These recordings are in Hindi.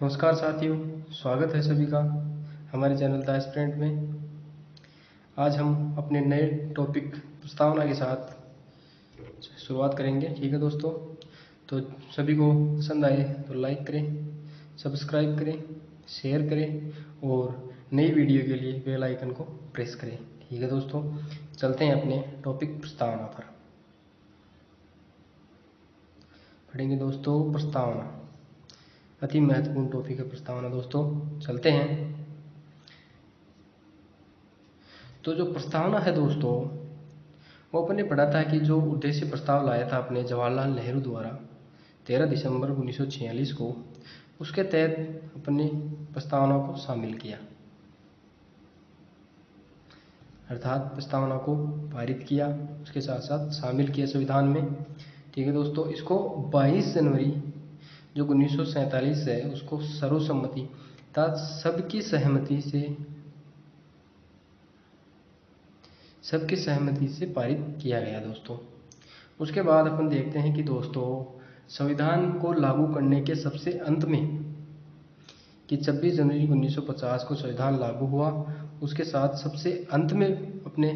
नमस्कार साथियों, स्वागत है सभी का हमारे चैनल द एस्पिरेंट में। आज हम अपने नए टॉपिक प्रस्तावना के साथ शुरुआत करेंगे। ठीक है दोस्तों, तो सभी को पसंद आए तो लाइक करें, सब्सक्राइब करें, शेयर करें और नई वीडियो के लिए बेल आइकन को प्रेस करें। ठीक है दोस्तों, चलते हैं अपने टॉपिक प्रस्तावना पर। पढ़ेंगे दोस्तों प्रस्तावना, अति महत्वपूर्ण टॉपिक है प्रस्तावना। दोस्तों चलते हैं। तो जो प्रस्तावना है दोस्तों, वो अपने पढ़ा था कि जो उद्देश्य प्रस्ताव लाया था अपने जवाहरलाल नेहरू द्वारा 13 दिसंबर 1946 को, उसके तहत अपने प्रस्तावना को शामिल किया, अर्थात प्रस्तावना को पारित किया, उसके साथ साथ शामिल किया संविधान में। ठीक है दोस्तों, इसको 22 जनवरी जो 1947 है उसको सर्वसम्मति तथा सबकी सहमति से पारित किया गया दोस्तों। उसके बाद अपन देखते हैं कि दोस्तों संविधान को लागू करने के सबसे अंत में कि 26 जनवरी 1950 को संविधान लागू हुआ, उसके साथ सबसे अंत में अपने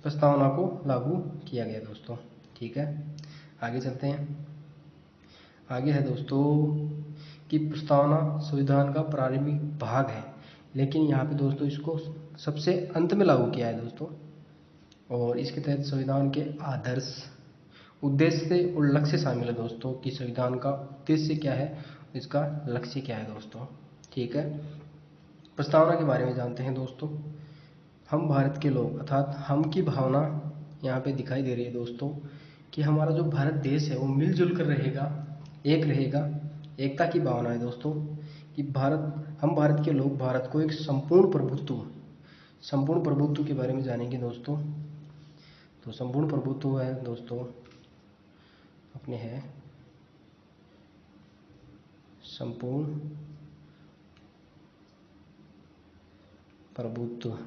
प्रस्तावना को लागू किया गया दोस्तों। ठीक है, आगे चलते हैं। आगे है दोस्तों कि प्रस्तावना संविधान का प्रारंभिक भाग है, लेकिन यहाँ पे दोस्तों इसको सबसे अंत में लागू किया है दोस्तों। और इसके तहत संविधान के आदर्श, उद्देश्य और लक्ष्य शामिल है दोस्तों कि संविधान का उद्देश्य क्या है, इसका लक्ष्य क्या है दोस्तों। ठीक है, प्रस्तावना के बारे में जानते हैं दोस्तों। हम भारत के लोग अर्थात हम की भावना यहाँ पे दिखाई दे रही है दोस्तों कि हमारा जो भारत देश है वो मिलजुल कर रहेगा, एक रहेगा। एकता की भावना है दोस्तों कि हम भारत के लोग भारत को एक संपूर्ण प्रभुत्व के बारे में जानेंगे दोस्तों। तो संपूर्ण प्रभुत्व है दोस्तों अपने है संपूर्ण प्रभुत्व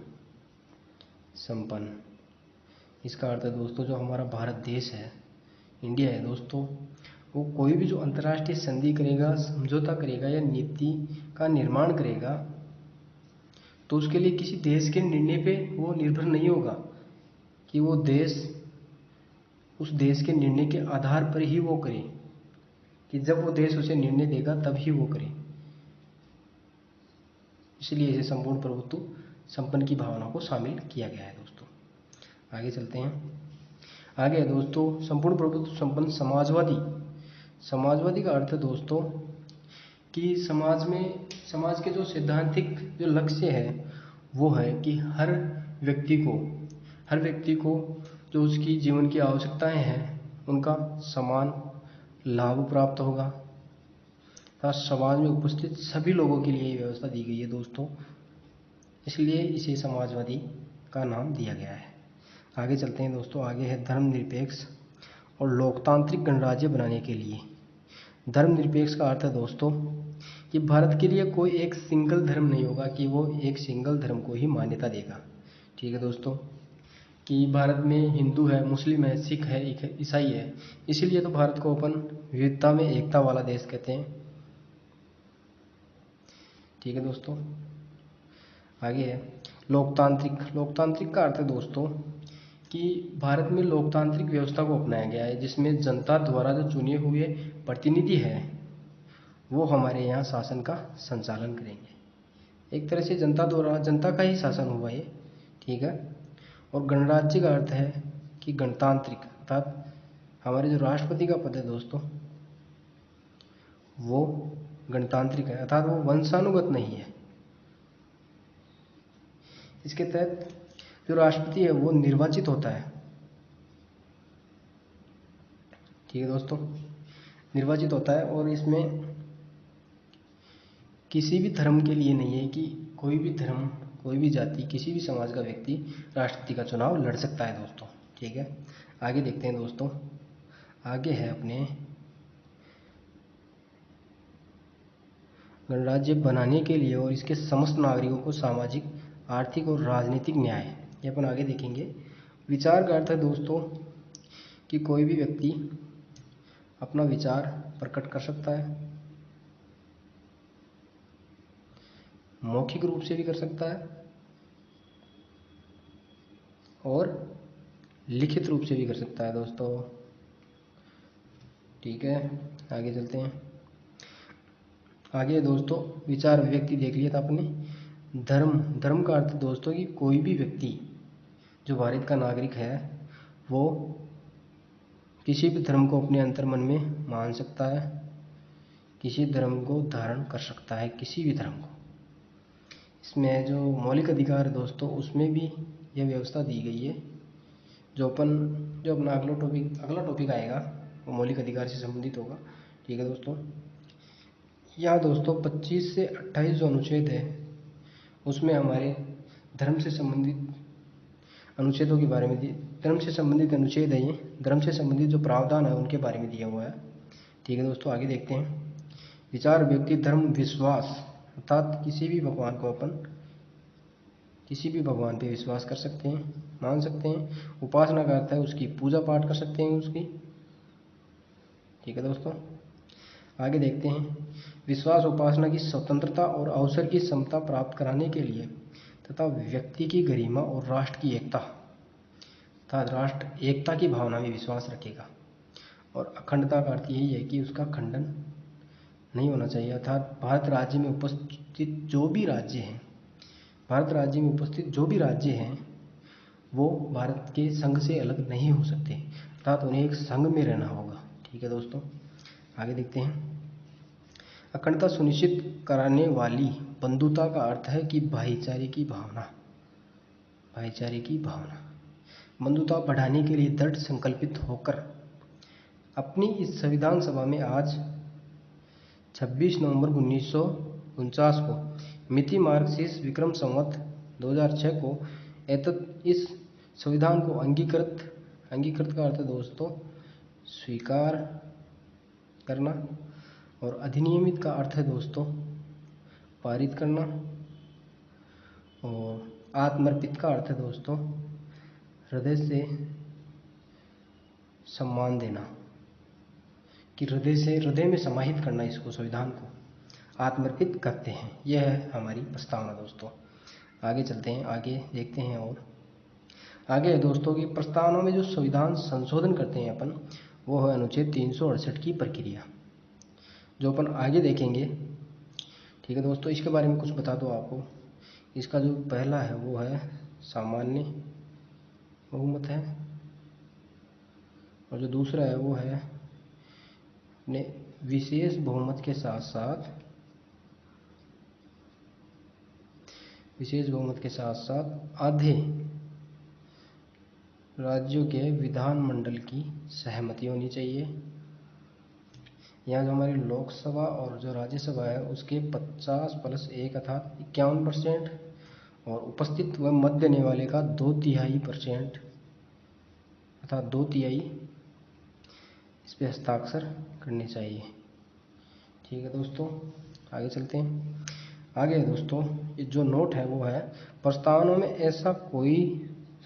संपन्न। इसका अर्थ है दोस्तों जो हमारा भारत देश है, इंडिया है दोस्तों, वो कोई भी जो अंतर्राष्ट्रीय संधि करेगा, समझौता करेगा या नीति का निर्माण करेगा, तो उसके लिए किसी देश के निर्णय पे वो निर्भर नहीं होगा कि वो देश उस देश के निर्णय के आधार पर ही वो करे, कि जब वो देश उसे निर्णय देगा तब ही वो करे। इसलिए इसे संपूर्ण प्रभुत्व संपन्न की भावना को शामिल किया गया है दोस्तों। आगे चलते हैं। आगे है दोस्तों संपूर्ण प्रभुत्व संपन्न समाजवादी का अर्थ है दोस्तों कि समाज के जो सैद्धांतिक जो लक्ष्य है वो है कि हर व्यक्ति को जो उसकी जीवन की आवश्यकताएं हैं उनका समान लाभ प्राप्त होगा तथा समाज में उपस्थित सभी लोगों के लिए व्यवस्था दी गई है दोस्तों। इसलिए इसे समाजवादी का नाम दिया गया है। आगे चलते हैं दोस्तों। आगे है धर्मनिरपेक्ष और लोकतांत्रिक गणराज्य बनाने के लिए। धर्मनिरपेक्ष का अर्थ है दोस्तों कि भारत के लिए कोई एक सिंगल धर्म नहीं होगा, कि वो एक सिंगल धर्म को ही मान्यता देगा। ठीक है दोस्तों, कि भारत में हिंदू है, मुस्लिम है, सिख है, ईसाई है, इसीलिए तो भारत को अपन विविधता में एकता वाला देश कहते हैं। ठीक है दोस्तों, आगे है लोकतांत्रिक का अर्थ है दोस्तों कि भारत में लोकतांत्रिक व्यवस्था को अपनाया गया है, जिसमें जनता द्वारा जो चुने हुए प्रतिनिधि हैं वो हमारे यहाँ शासन का संचालन करेंगे। एक तरह से जनता का ही शासन हुआ ये। ठीक है, और गणराज्य का अर्थ है कि गणतांत्रिक, अर्थात हमारे जो राष्ट्रपति का पद है दोस्तों वो गणतांत्रिक है, अर्थात वो वंशानुगत नहीं है। इसके तहत जो राष्ट्रपति है वो निर्वाचित होता है। ठीक है दोस्तों, निर्वाचित होता है, और इसमें किसी भी धर्म के लिए नहीं है कि कोई भी धर्म, कोई भी जाति, किसी भी समाज का व्यक्ति राष्ट्रपति का चुनाव लड़ सकता है दोस्तों। ठीक है, आगे देखते हैं दोस्तों। आगे है अपने गणराज्य बनाने के लिए और इसके समस्त नागरिकों को सामाजिक, आर्थिक और राजनीतिक न्याय, ये अपन आगे देखेंगे। विचार का अर्थ है दोस्तों कि कोई भी व्यक्ति अपना विचार प्रकट कर सकता है मौखिक रूप से भी कर सकता है और लिखित रूप से भी कर सकता है दोस्तों। ठीक है, आगे चलते हैं। आगे दोस्तों विचार अभिव्यक्ति देख लिया था आपने। धर्म, धर्म का अर्थ दोस्तों कि कोई भी व्यक्ति जो भारत का नागरिक है वो किसी भी धर्म को अपने अंतर्मन में मान सकता है, किसी धर्म को धारण कर सकता है, किसी भी धर्म को। इसमें जो मौलिक अधिकार है दोस्तों उसमें भी यह व्यवस्था दी गई है। जो अपना अगला टॉपिक आएगा वो मौलिक अधिकार से संबंधित होगा। ठीक है दोस्तों, यहाँ दोस्तों 25 से 28 जो अनुच्छेद है उसमें हमारे धर्म से संबंधित अनुच्छेदों के बारे में धर्म से संबंधित अनुच्छेद है ये, धर्म से संबंधित जो प्रावधान है उनके बारे में दिया हुआ है। ठीक है दोस्तों, आगे देखते हैं। विचार व्यक्ति धर्म विश्वास, अर्थात किसी भी भगवान को अपन किसी भी भगवान पे विश्वास कर सकते हैं, मान सकते हैं। उपासना का अर्थ है उसकी पूजा पाठ कर सकते हैं उसकी। ठीक है दोस्तों, आगे देखते हैं। विश्वास उपासना की स्वतंत्रता और अवसर की समता प्राप्त कराने के लिए तथा व्यक्ति की गरिमा और राष्ट्र की एकता तथा राष्ट्र एकता की भावना में विश्वास रखेगा। और अखंडता का अर्थ यही है कि उसका खंडन नहीं होना चाहिए, अर्थात भारत राज्य में उपस्थित जो भी राज्य हैं वो भारत के संघ से अलग नहीं हो सकते, अर्थात उन्हें एक संघ में रहना होगा। ठीक है दोस्तों, आगे देखते हैं। अखंडता सुनिश्चित कराने वाली बंधुता का अर्थ है कि भाईचारे की भावना बंधुता बढ़ाने के लिए दृढ़ संकल्पित होकर अपनी इस संविधान सभा में आज 26 नवंबर 1949 को मिति मार्क्सिस विक्रम संवत 2006 को इस संविधान को अंगीकृत का अर्थ दोस्तों स्वीकार करना, और अधिनियमित का अर्थ है दोस्तों पारित करना, और आत्मर्पित का अर्थ है दोस्तों हृदय से सम्मान देना, कि हृदय में समाहित करना इसको, संविधान को आत्मर्पित करते हैं। यह है हमारी प्रस्तावना दोस्तों। आगे चलते हैं, आगे देखते हैं। और आगे है दोस्तों कि प्रस्तावना में जो संविधान संशोधन करते हैं अपन, वो है अनुच्छेद 368 की प्रक्रिया, जो अपन आगे देखेंगे। ठीक है दोस्तों, इसके बारे में कुछ बता दो आपको। इसका जो पहला है वो है सामान्य बहुमत है, और जो दूसरा है वो है अपने विशेष बहुमत के साथ आधे राज्यों के विधानमंडल की सहमति होनी चाहिए। यहाँ जो हमारी लोकसभा और जो राज्यसभा है उसके 50+1 अर्थात 51%, और उपस्थित व मत देने वाले का 2/3% अर्थात 2/3 इस पर हस्ताक्षर करने चाहिए। ठीक है दोस्तों, आगे चलते हैं। आगे दोस्तों जो नोट है वो है प्रस्तावना में ऐसा कोई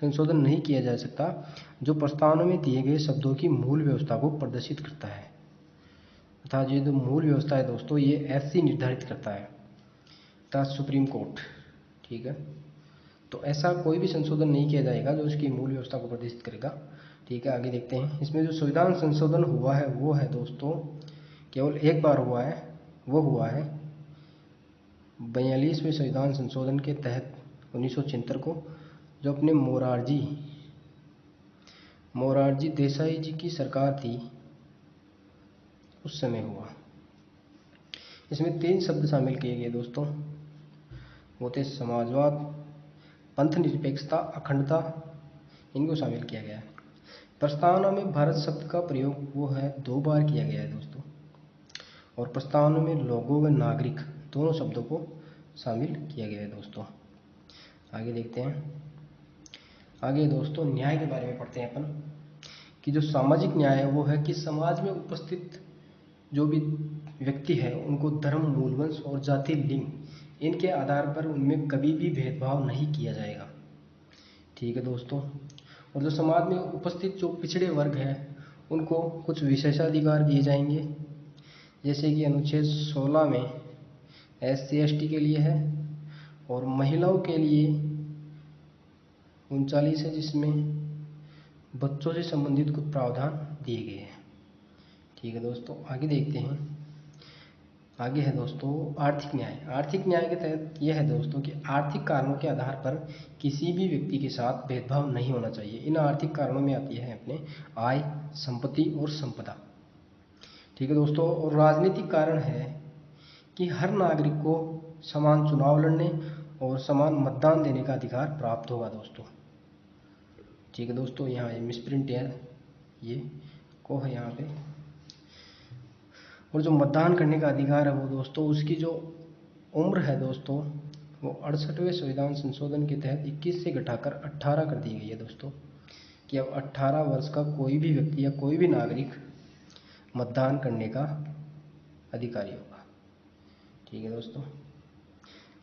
संशोधन नहीं किया जा सकता जो प्रस्तावना में दिए गए शब्दों की मूल व्यवस्था को प्रदर्शित करता है, अर्थात ये जो मूल व्यवस्था है दोस्तों ये ऐसी निर्धारित करता है अर्थात सुप्रीम कोर्ट। ठीक है, तो ऐसा कोई भी संशोधन नहीं किया जाएगा जो उसकी मूल व्यवस्था को प्रदर्शित करेगा। ठीक है, आगे देखते हैं। इसमें जो संविधान संशोधन हुआ है वो है दोस्तों केवल एक बार हुआ है, वो हुआ है 42वें संविधान संशोधन के तहत 1976 को, जो अपने मोरारजी देसाई जी की सरकार थी उस समय हुआ। इसमें 3 शब्द शामिल किए गए दोस्तों, वो थे समाजवाद, पंथ निरपेक्षता, अखंडता, इनको शामिल किया गया है। प्रस्तावना में भारत शब्द का प्रयोग वो है 2 बार किया गया है दोस्तों, और प्रस्तावना में लोगों व नागरिक दोनों शब्दों को शामिल किया गया है दोस्तों। आगे देखते हैं। आगे दोस्तों न्याय के बारे में पढ़ते हैं अपन, कि जो सामाजिक न्याय है वो है कि समाज में उपस्थित जो भी व्यक्ति है उनको धर्म, मूलवंश और जाति, लिंग इनके आधार पर उनमें कभी भी भेदभाव नहीं किया जाएगा। ठीक है दोस्तों, और जो समाज में उपस्थित जो पिछड़े वर्ग हैं उनको कुछ विशेषाधिकार दिए जाएंगे, जैसे कि अनुच्छेद 16 में SC ST के लिए है, और महिलाओं के लिए 39 है, जिसमें बच्चों से संबंधित कुछ प्रावधान दिए गए हैं। ठीक है दोस्तों, आगे देखते हैं। आगे है दोस्तों आर्थिक न्याय। आर्थिक न्याय के तहत यह है दोस्तों कि आर्थिक कारणों के आधार पर किसी भी व्यक्ति के साथ भेदभाव नहीं होना चाहिए। इन आर्थिक कारणों में आती है अपने आय, संपत्ति और संपदा। ठीक है दोस्तों, और राजनीतिक कारण है कि हर नागरिक को समान चुनाव लड़ने और समान मतदान देने का अधिकार प्राप्त होगा दोस्तों। ठीक है दोस्तों, यहाँ ये मिसप्रिंट है, ये को है यहाँ पे। और जो मतदान करने का अधिकार है वो दोस्तों, उसकी जो उम्र है दोस्तों, वो 68वें संविधान संशोधन के तहत 21 से घटाकर 18 कर दी गई है दोस्तों, कि अब 18 वर्ष का कोई भी व्यक्ति या कोई भी नागरिक मतदान करने का अधिकारी होगा। ठीक है दोस्तों,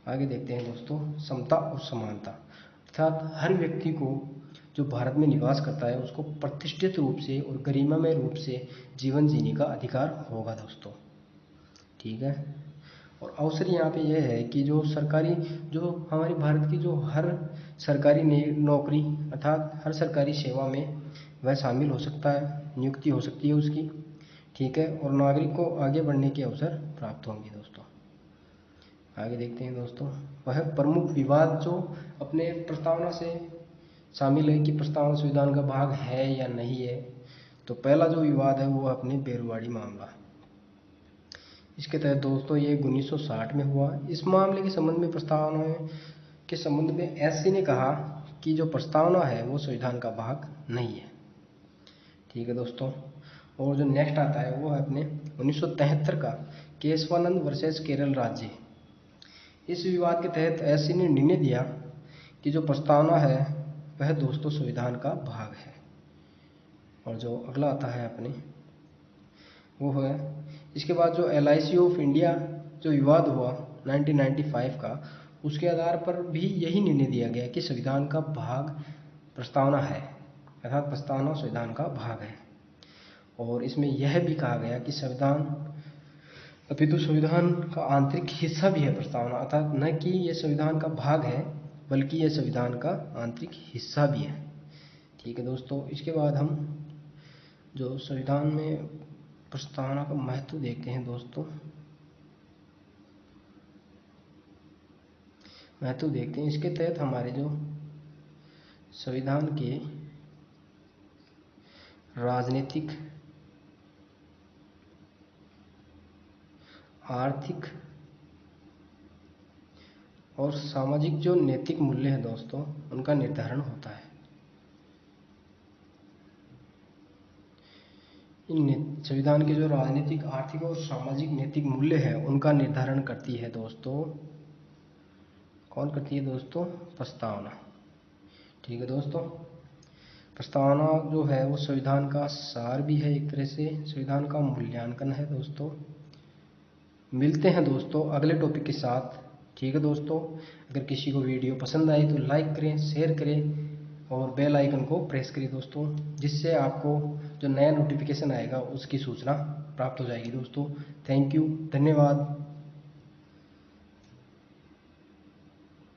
आगे देखते हैं दोस्तों समता और समानता। अर्थात हर व्यक्ति को जो भारत में निवास करता है उसको प्रतिष्ठित रूप से और गरिमामय रूप से जीवन जीने का अधिकार होगा दोस्तों। ठीक है, और अवसर यहाँ पे यह है कि जो सरकारी, जो हमारे भारत की जो हर सरकारी नौकरी अर्थात हर सरकारी सेवा में वह शामिल हो सकता है, नियुक्ति हो सकती है उसकी। ठीक है, और नागरिक को आगे बढ़ने के अवसर प्राप्त होंगे दोस्तों। आगे देखते हैं दोस्तों, वह प्रमुख विवाद जो अपने प्रस्तावना से शामिल है कि प्रस्तावना संविधान का भाग है या नहीं है। तो पहला जो विवाद है वो अपने बेरुवाड़ी मामला। इसके तहत दोस्तों ये 1960 में हुआ। इस मामले के संबंध में प्रस्तावना के संबंध में एससी ने कहा कि जो प्रस्तावना है वो संविधान का भाग नहीं है। ठीक है दोस्तों, और जो नेक्स्ट आता है वो है अपने 1973 का केशवानंद वर्सेस केरल राज्य। इस विवाद के तहत एससी ने निर्णय दिया कि जो प्रस्तावना है वह दोस्तों संविधान का भाग है। और जो अगला आता है अपने वो है, इसके बाद जो LIC ऑफ इंडिया जो विवाद हुआ 1995 का, उसके आधार पर भी यही निर्णय दिया गया कि संविधान का भाग प्रस्तावना है, अर्थात प्रस्तावना संविधान का भाग है। और इसमें यह भी कहा गया कि संविधान अपितु संविधान का आंतरिक हिस्सा भी है प्रस्तावना, अर्थात न कि यह संविधान का भाग है बल्कि यह संविधान का आंतरिक हिस्सा भी है। ठीक है दोस्तों, इसके बाद हम जो संविधान में प्रस्तावना का महत्व देखते हैं दोस्तों, महत्व देखते हैं। इसके तहत हमारे जो संविधान के राजनीतिक, आर्थिक और सामाजिक जो नैतिक मूल्य है दोस्तों, उनका निर्धारण होता है। इन संविधान के जो राजनीतिक, आर्थिक और सामाजिक नैतिक मूल्य है उनका निर्धारण करती है दोस्तों, कौन करती है दोस्तों? प्रस्तावना। ठीक है दोस्तों, प्रस्तावना जो है वो संविधान का सार भी है, एक तरह से संविधान का मूल्यांकन है दोस्तों। मिलते हैं दोस्तों अगले टॉपिक के साथ। ठीक है दोस्तों, अगर किसी को वीडियो पसंद आई तो लाइक करें, शेयर करें और बेल आइकन को प्रेस करें दोस्तों, जिससे आपको जो नया नोटिफिकेशन आएगा उसकी सूचना प्राप्त हो जाएगी दोस्तों। थैंक यू, धन्यवाद।